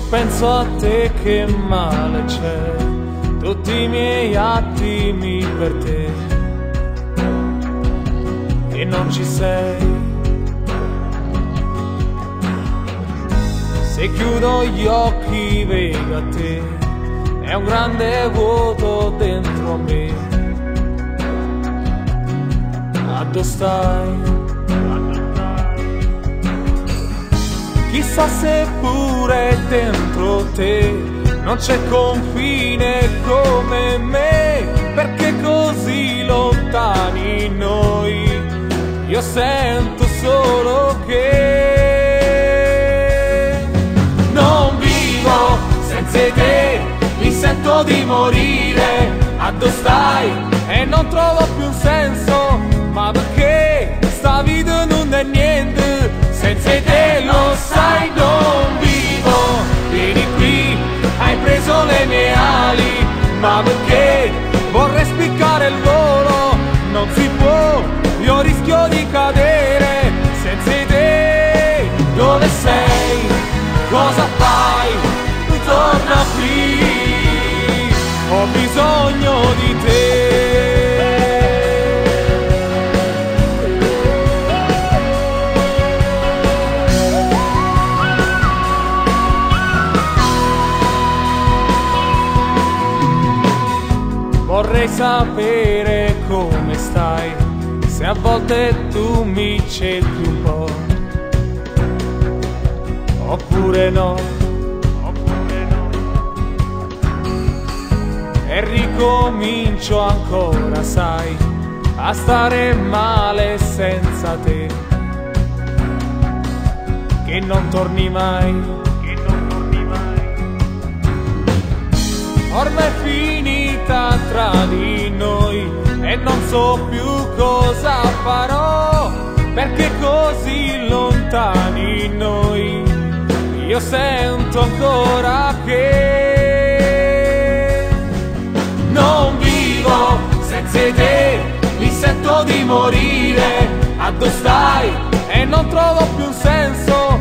Penso a te che male c'è, tutti i miei attimi per te, e non ci sei. Se chiudo gli occhi vedo a te, è un grande vuoto dentro me. Dove stai? Chissà se pure dentro te non c'è confine come me, perché così lontani noi. Io sento solo che non vivo senza te, mi sento di morire. A dove stai? E non trovo più un senso, ma perché sta vita non è niente senza te, lo sai, non vivo. Vieni qui, hai preso le mie ali, ma perché vorrei spiccare il volo, non si può, io rischio di cadere senza te. Dove sei? Cosa fai? Torna qui, ho bisogno di te. Vorrei sapere come stai, se a volte tu mi cerchi un po', oppure no, e ricomincio ancora, sai, a stare male senza te, che non torni mai. Ormai è finita tra di noi e non so più cosa farò, perché così lontani noi. Io sento ancora che non vivo senza te, mi sento di morire. A dove stai? E non trovo più un senso,